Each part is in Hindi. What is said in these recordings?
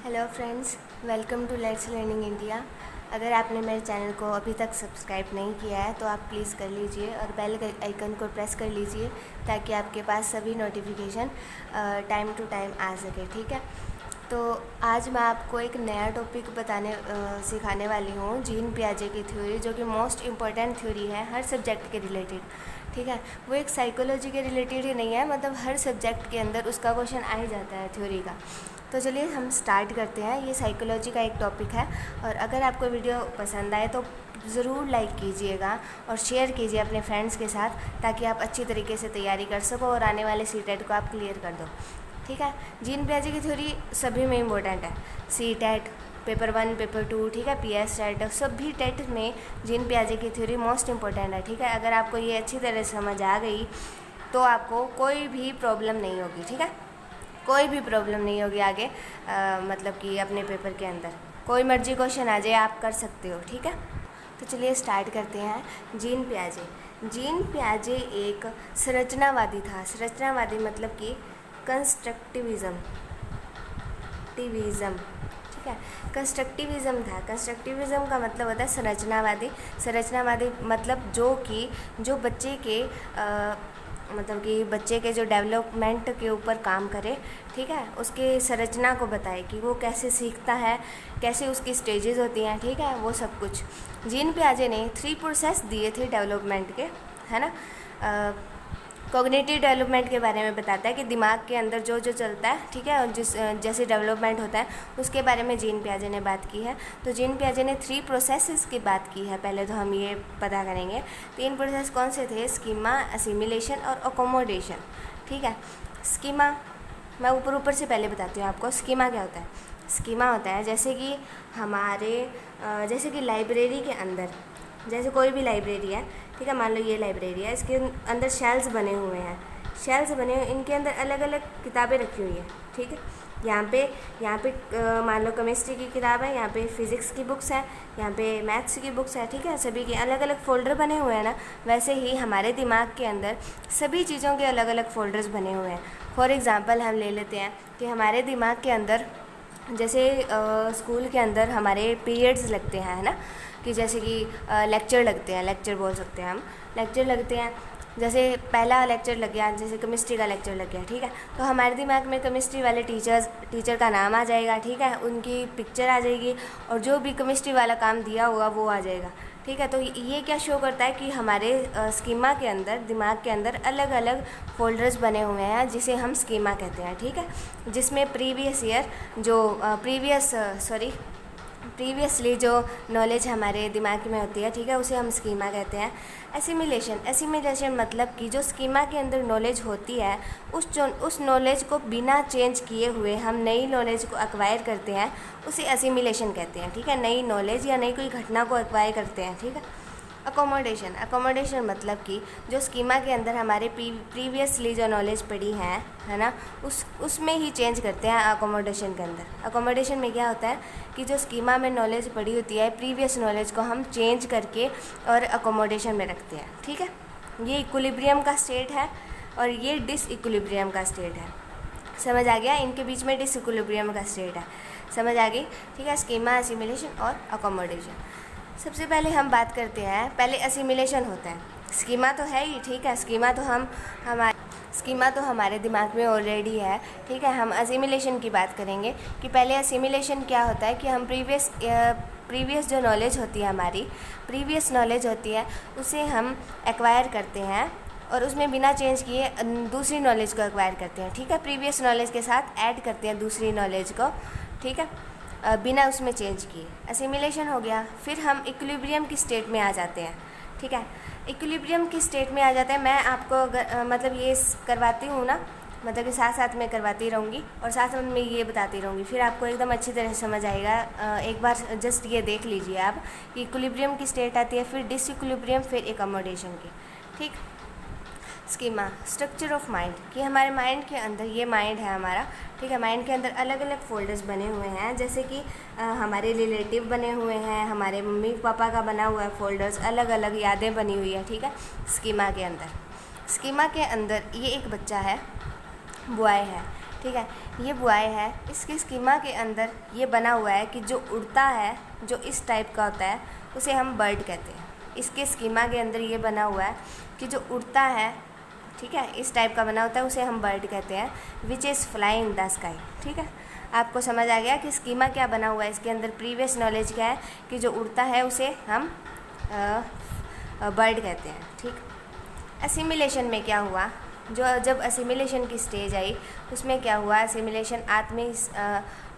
Hello friends, welcome to let's learning India. अगर आपने मेरे चैनल को अभी तक सब्सक्राइब नहीं किया है तो आप प्लीज़ कर लीजिए और बेल आइकन को प्रेस कर लीजिए ताकि आपके पास सभी नोटिफिकेशन टाइम टू टाइम आ सके। ठीक है, तो आज मैं आपको एक नया टॉपिक सिखाने वाली हूँ, जीन पियाजे की थ्योरी, जो कि मोस्ट इम्पॉर्टेंट थ्योरी है हर सब्जेक्ट के रिलेटेड। ठीक है, वो एक साइकोलॉजी के रिलेटेड ही नहीं है, मतलब हर सब्जेक्ट के अंदर उसका क्वेश्चन आ ही जाता है थ्योरी का। तो चलिए हम स्टार्ट करते हैं। ये साइकोलॉजी का एक टॉपिक है और अगर आपको वीडियो पसंद आए तो ज़रूर लाइक कीजिएगा और शेयर कीजिए अपने फ्रेंड्स के साथ, ताकि आप अच्छी तरीके से तैयारी कर सको और आने वाले सी-टेट को आप क्लियर कर दो। ठीक है, जीन पियाजे की थ्योरी सभी में इम्पोर्टेंट है, सी-टेट, पेपर 1, पेपर 2, ठीक है, पीएस टेट, सभी टेट में जीन पियाजे की थ्योरी मोस्ट इम्पोर्टेंट है। ठीक है, अगर आपको ये अच्छी तरह समझ आ गई तो आपको कोई भी प्रॉब्लम नहीं होगी। ठीक है, कोई भी प्रॉब्लम नहीं होगी आगे, मतलब कि अपने पेपर के अंदर कोई मर्जी क्वेश्चन आ जाए आप कर सकते हो। ठीक है, तो चलिए स्टार्ट करते हैं। जीन पियाजे। जीन पियाजे एक संरचनावादी था। संरचनावादी मतलब कि कंस्ट्रक्टिविज़म, ठीक है, कंस्ट्रक्टिविज़म था। कंस्ट्रक्टिविज़म का मतलब होता है संरचनावादी। संरचनावादी मतलब जो बच्चे के मतलब कि बच्चे के जो डेवलपमेंट के ऊपर काम करे। ठीक है, उसके संरचना को बताए कि वो कैसे सीखता है, कैसे उसकी स्टेजेस होती हैं। ठीक है, वो सब कुछ जीन पियाजे ने 3 प्रोसेस दिए थे डेवलपमेंट के, है ना। कॉग्निटिव डेवलपमेंट के बारे में बताता है कि दिमाग के अंदर जो जो चलता है, ठीक है, और जैसे डेवलपमेंट होता है उसके बारे में जीन पियाजे ने बात की है। तो जीन पियाजे ने 3 प्रोसेसेस की बात की है। पहले तो हम ये पता करेंगे 3 प्रोसेस कौन से थे: स्कीमा, असिमिलेशन और अकोमोडेशन। ठीक है, स्कीमा मैं ऊपर से पहले बताती हूँ आपको। स्कीमा क्या होता है? स्कीमा होता है जैसे कि लाइब्रेरी के अंदर, जैसे कोई भी लाइब्रेरी है, ठीक है, मान लो ये लाइब्रेरी है, इसके अंदर शेल्स बने हुए हैं। इनके अंदर अलग अलग किताबें रखी हुई हैं। ठीक है, यहाँ पे मान लो केमिस्ट्री की किताब है, यहाँ पे फिज़िक्स की बुक्स हैं, यहाँ पे मैथ्स की बुक्स है। ठीक है, सभी के अलग अलग फ़ोल्डर बने हुए हैं ना। वैसे ही हमारे दिमाग के अंदर सभी चीज़ों के अलग अलग फ़ोल्डर्स बने हुए हैं। फॉर एग्ज़ाम्पल हम ले लेते हैं कि हमारे दिमाग के अंदर जैसे स्कूल के अंदर हमारे पीरियड्स लगते हैं, है ना, कि जैसे कि लेक्चर लगते हैं, लेक्चर बोल सकते हैं हम, लेक्चर लगते हैं। जैसे पहला लेक्चर लग गया, जैसे केमिस्ट्री का लेक्चर लग गया, ठीक है, तो हमारे दिमाग में केमिस्ट्री वाले टीचर का नाम आ जाएगा। ठीक है, उनकी पिक्चर आ जाएगी और जो भी केमिस्ट्री वाला काम दिया होगा वो आ जाएगा। ठीक है, तो ये क्या शो करता है कि हमारे स्कीमा के अंदर, दिमाग के अंदर अलग अलग फोल्डर्स बने हुए हैं, जिसे हम स्कीमा कहते हैं। ठीक है, जिसमें प्रीवियसली जो नॉलेज हमारे दिमाग में होती है, ठीक है, उसे हम स्कीमा कहते हैं। एसिमिलेशन मतलब कि जो स्कीमा के अंदर नॉलेज होती है, उस नॉलेज को बिना चेंज किए हुए हम नई नॉलेज को एक्वायर करते हैं, उसे एसिमिलेशन कहते हैं। ठीक है, नई नॉलेज या नई कोई घटना को एक्वायर करते हैं। ठीक है, अकोमोडेशन मतलब कि जो स्कीमा के अंदर हमारे प्रीवियसली जो नॉलेज पड़ी है ना, उसमें ही चेंज करते हैं अकोमोडेशन के अंदर। अकोमोडेशन में क्या होता है कि जो स्कीमा में नॉलेज पड़ी होती है, प्रीवियस नॉलेज को हम चेंज करके और अकोमोडेशन में रखते हैं। ठीक है, ये इक्विलिब्रियम का स्टेट है और ये डिसइक्विलिब्रियम का स्टेट है। समझ आ गया? इनके बीच में डिसइक्विलिब्रियम का स्टेट है। समझ आ गई? ठीक है, स्कीमा, असिमिलेशन और अकोमोडेशन। सबसे पहले हम बात करते हैं, पहले असिमिलेशन होता है। स्कीमा तो है ही, ठीक है, स्कीमा तो हमारे दिमाग में ऑलरेडी है। ठीक है, हम असिमिलेशन की बात करेंगे कि पहले असिमिलेशन क्या होता है कि हम प्रीवियस जो नॉलेज होती है, हमारी प्रीवियस नॉलेज होती है, उसे हम एक्वायर करते हैं और उसमें बिना चेंज किए दूसरी नॉलेज को एक्वायर करते हैं। ठीक है, प्रीवियस नॉलेज के साथ ऐड करते हैं दूसरी नॉलेज को। ठीक है, बिना उसमें चेंज किए, असिमिलेशन हो गया। फिर हम इक्विलिब्रियम की स्टेट में आ जाते हैं। ठीक है, इक्विलिब्रियम की स्टेट में आ जाते हैं। मैं आपको मतलब ये करवाती हूँ ना, मतलब कि साथ साथ में करवाती रहूँगी और साथ साथ में ये बताती रहूँगी, फिर आपको एकदम अच्छी तरह समझ आएगा। एक बार जस्ट ये देख लीजिए आप कि इक्विलिब्रियम की स्टेट आती है, फिर डिसइक्विलिब्रियम, फिर अकोमोडेशन की। ठीक, स्कीमा, स्ट्रक्चर ऑफ माइंड, कि हमारे माइंड के अंदर, ये माइंड है हमारा, ठीक है, माइंड के अंदर अलग अलग फोल्डर्स बने हुए हैं, जैसे कि हमारे रिलेटिव बने हुए हैं, हमारे मम्मी पापा का बना हुआ है फोल्डर्स, अलग अलग यादें बनी हुई है। ठीक है, स्कीमा के अंदर ये एक बच्चा है, बॉय है, ठीक है। ये बुआई है, इसकी स्कीमा के अंदर ये बना हुआ है कि जो उड़ता है, जो इस टाइप का होता है, उसे हम बर्ड कहते हैं। इसके स्कीमा के अंदर ये बना हुआ है कि जो उड़ता है, ठीक है, इस टाइप का बना होता है, उसे हम बर्ड कहते हैं, which is flying in the sky. ठीक है, आपको समझ आ गया कि स्कीमा क्या बना हुआ है। इसके अंदर प्रीवियस नॉलेज क्या है कि जो उड़ता है उसे हम बर्ड कहते हैं। ठीक, असिमिलेशन में क्या हुआ, जो जब असिमिलेशन की स्टेज आई उसमें क्या हुआ, असिमिलेशन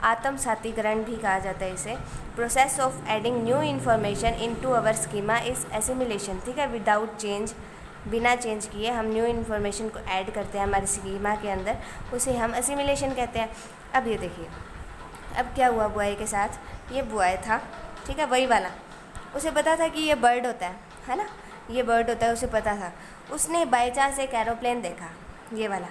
आत्मसातीकरण भी कहा जाता है इसे। Process of adding new information into our schema is assimilation. ठीक है, विदाउट चेंज, बिना चेंज किए हम न्यू इन्फॉर्मेशन को ऐड करते हैं हमारे स्कीमा के अंदर, उसे हम असिमिलेशन कहते हैं। अब ये देखिए, अब क्या हुआ बुआई के साथ, ये बुआई था, ठीक है, वही वाला, उसे पता था कि ये बर्ड होता है ना, ये बर्ड होता है, उसे पता था। उसने बाई चांस एक एरोप्लेन देखा, ये वाला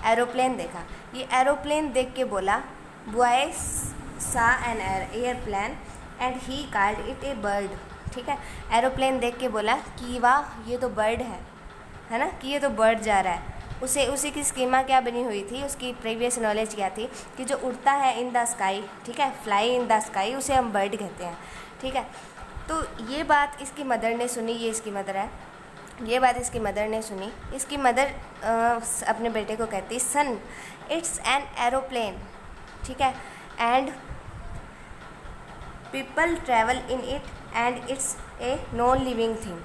एरोप्लेन देखा। ये एरोप्लेन देख के बोला, बुआई सा an airplane and he called it A bird. ठीक है, एरोप्लेन देख के बोला कि वाह ये तो बर्ड है ना, कि ये तो बर्ड जा रहा है। उसी की स्कीमा क्या बनी हुई थी, उसकी प्रीवियस नॉलेज क्या थी कि जो उड़ता है इन द स्काई, ठीक है, फ्लाई इन द स्काई, उसे हम बर्ड कहते हैं। ठीक है, तो ये बात इसकी मदर ने सुनी, ये इसकी मदर है, ये बात इसकी मदर ने सुनी। इसकी मदर अपने बेटे को कहती, सन इट्स एन एरोप्लेन, ठीक है, and people travel in it and it's a non living thing.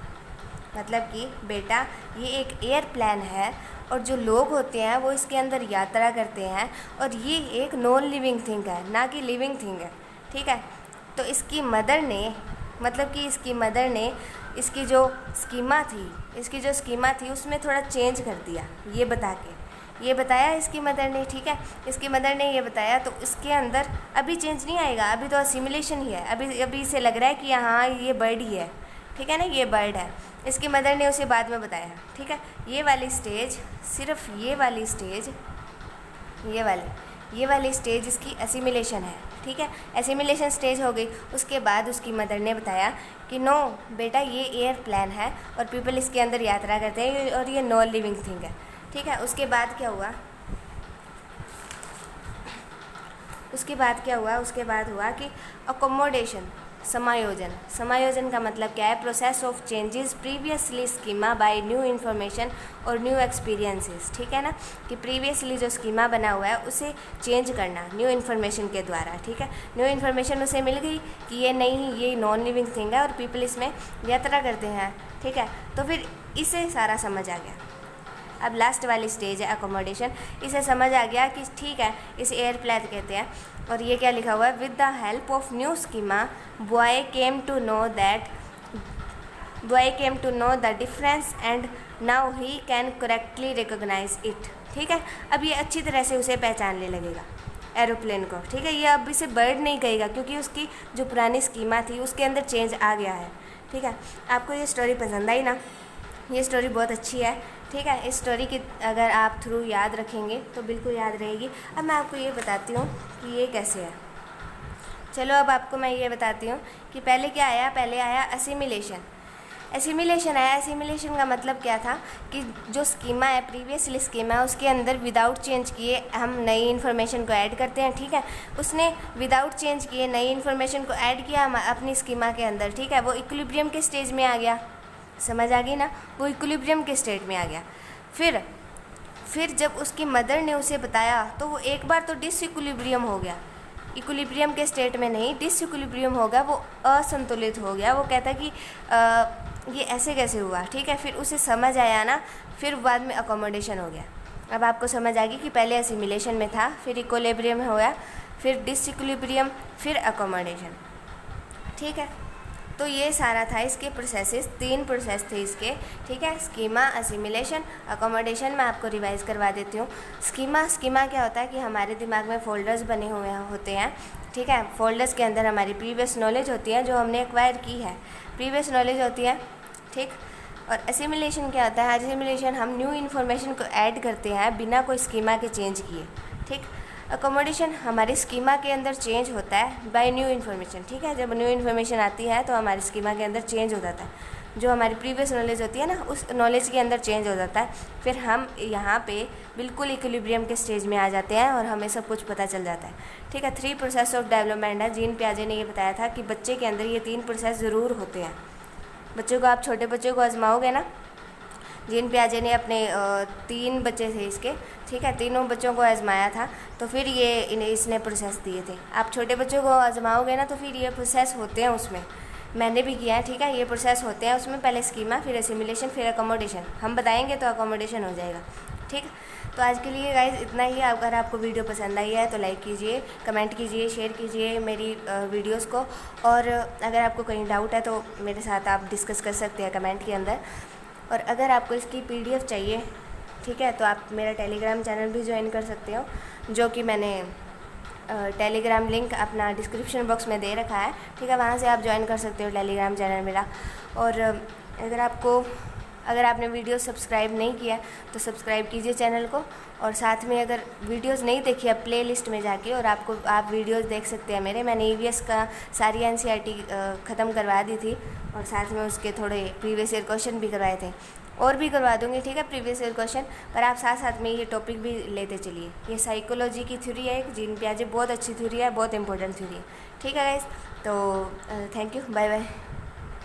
मतलब कि बेटा ये एक एयरप्लेन है और जो लोग होते हैं वो इसके अंदर यात्रा करते हैं, और ये एक नॉन लिविंग थिंग है, ना कि लिविंग थिंग है। ठीक है, तो इसकी मदर ने, मतलब कि इसकी मदर ने इसकी जो स्कीमा थी उसमें थोड़ा चेंज कर दिया, ये बताया इसकी मदर ने। ठीक है, इसकी मदर ने ये बताया, तो इसके अंदर अभी चेंज नहीं आएगा, अभी तो असिमिलेशन ही है, अभी इसे लग रहा है कि हाँ ये बर्ड ही है। ठीक है ना, ये बर्ड है। इसकी मदर ने उसे बाद में बताया। ठीक है, ये वाली स्टेज, सिर्फ ये वाली स्टेज इसकी असिमिलेशन है। ठीक है, एसिमिलेशन स्टेज हो गई। उसके बाद उसकी मदर ने बताया कि नो बेटा ये एयरप्लेन है और पीपल इसके अंदर यात्रा करते हैं और ये नॉन लिविंग थिंग है। ठीक है, उसके बाद क्या हुआ, उसके बाद हुआ कि अकोमोडेशन, समायोजन का मतलब क्या है, process of changes previously schema by new information और न्यू एक्सपीरियंसेस। ठीक है ना, कि प्रीवियसली जो स्कीमा बना हुआ है उसे चेंज करना न्यू इन्फॉर्मेशन के द्वारा। ठीक है, न्यू इन्फॉर्मेशन उसे मिल गई कि ये नहीं, ये नॉन लिविंग थिंग है और पीपल इसमें यात्रा करते हैं। ठीक है, तो फिर इसे सारा समझ आ गया। अब लास्ट वाली स्टेज है अकोमोडेशन, इसे समझ आ गया कि ठीक है इसे एयरप्लेन कहते हैं, और ये क्या लिखा हुआ है, with the help of new schema boy came to know the difference and now he can correctly recognise it. ठीक है, अब ये अच्छी तरह से उसे पहचानने लगेगा एरोप्लेन को। ठीक है, ये अब इसे बर्ड नहीं कहेगा क्योंकि उसकी जो पुरानी स्कीमा थी उसके अंदर चेंज आ गया है। ठीक है, आपको ये स्टोरी पसंद आई ना, ये स्टोरी बहुत अच्छी है। ठीक है, इस स्टोरी की अगर आप थ्रू याद रखेंगे तो बिल्कुल याद रहेगी। अब मैं आपको ये बताती हूँ कि ये कैसे है। चलो अब आपको मैं ये बताती हूँ कि पहले क्या आया, पहले आया एसिमिलेशन आया। एसिमिलेशन का मतलब क्या था कि जो स्कीमा है, प्रीवियसली स्कीमा है, उसके अंदर विदाउट चेंज किए हम नई इन्फॉर्मेशन को ऐड करते हैं। ठीक है, उसने विदाउट चेंज किए नई इन्फॉर्मेशन को ऐड किया हम अपनी स्कीमा के अंदर। ठीक है, वो इक्विलिब्रियम के स्टेज में आ गया, समझ आ गई ना, वो इक्विलिब्रियम के स्टेट में आ गया। फिर जब उसकी मदर ने उसे बताया तो वो एक बार तो डिसइक्विलिब्रियम हो गया, इक्विलिब्रियम के स्टेट में नहीं, डिसइक्विलिब्रियम हो गया, वो असंतुलित हो गया। वो कहता कि ये ऐसे कैसे हुआ। ठीक है, फिर उसे समझ आया ना, फिर बाद में अकोमोडेशन हो गया। अब आपको समझ आ गई कि पहले असिमिलेशन में था, फिर इक्विलिब्रियम हो गया, फिर डिसइक्विलिब्रियम, फिर अकोमोडेशन। ठीक है, तो ये सारा था इसके प्रोसेसेस, 3 प्रोसेस थे इसके। ठीक है, स्कीमा, असिमिलेशन, अकोमोडेशन। मैं आपको रिवाइज़ करवा देती हूँ। स्कीमा क्या होता है कि हमारे दिमाग में फोल्डर्स बने हुए होते हैं। ठीक है, फोल्डर्स के अंदर हमारी प्रीवियस नॉलेज होती है जो हमने एक्वायर की है, प्रीवियस नॉलेज होती है। ठीक, और असिमिलेशन क्या होता है, असिमिलेशन हम न्यू इन्फॉर्मेशन को ऐड करते हैं बिना कोई स्कीमा के चेंज किए। ठीक, अकोमोडेशन हमारी स्कीमा के अंदर चेंज होता है बाय न्यू इन्फॉर्मेशन। ठीक है, जब न्यू इन्फॉर्मेशन आती है तो हमारी स्कीमा के अंदर चेंज हो जाता है। जो हमारी प्रीवियस नॉलेज होती है ना, उस नॉलेज के अंदर चेंज हो जाता है। फिर हम यहाँ पे बिल्कुल इक्विलिब्रियम के स्टेज में आ जाते हैं और हमें सब कुछ पता चल जाता है, ठीक है। 3 प्रोसेस ऑफ डेवलपमेंट है। जीन पियाजे ने ये बताया था कि बच्चे के अंदर ये 3 प्रोसेस ज़रूर होते हैं। बच्चों को, आप छोटे बच्चों को आजमाओगे ना, जीन पियाजे ने अपने 3 बच्चे थे इसके, ठीक है, तीनों बच्चों को आजमाया था, तो फिर ये इसने प्रोसेस दिए थे। आप छोटे बच्चों को आजमाओगे ना तो फिर ये प्रोसेस होते हैं उसमें, मैंने भी किया है, ठीक है। ये प्रोसेस होते हैं उसमें, पहले स्कीमा, फिर एसिमिलेशन, फिर अकोमोडेशन। हम बताएंगे तो अकोमोडेशन हो जाएगा, ठीक। तो आज के लिए गाइज इतना ही। अगर आपको वीडियो पसंद आई है तो लाइक कीजिए, कमेंट कीजिए, शेयर कीजिए मेरी वीडियोस को। और अगर आपको कहीं डाउट है तो मेरे साथ आप डिस्कस कर सकते हैं कमेंट के अंदर। और अगर आपको इसकी PDF चाहिए, ठीक है, तो आप मेरा टेलीग्राम चैनल भी ज्वाइन कर सकते हो, जो कि मैंने टेलीग्राम लिंक अपना डिस्क्रिप्शन बॉक्स में दे रखा है, ठीक है। वहाँ से आप ज्वाइन कर सकते हो टेलीग्राम चैनल मेरा। और अगर आपने वीडियो सब्सक्राइब नहीं किया तो सब्सक्राइब कीजिए चैनल को। और साथ में अगर वीडियोस नहीं देखी है, प्लेलिस्ट में जाके और आप वीडियोस देख सकते हैं मेरे। मैंने EVS का सारी NCERT ख़त्म करवा दी थी और साथ में उसके थोड़े प्रीवियस ईयर क्वेश्चन भी करवाए थे, और भी करवा दूँगी, ठीक है, प्रीवियस ईयर क्वेश्चन। पर आप साथ साथ में ये टॉपिक भी लेते चलिए। ये साइकोलॉजी की थ्योरी है एक, जीन पियाजे बहुत अच्छी थ्योरी है, बहुत इंपॉर्टेंट थ्योरी है, ठीक है गाइस। तो थैंक यू, बाय बाय।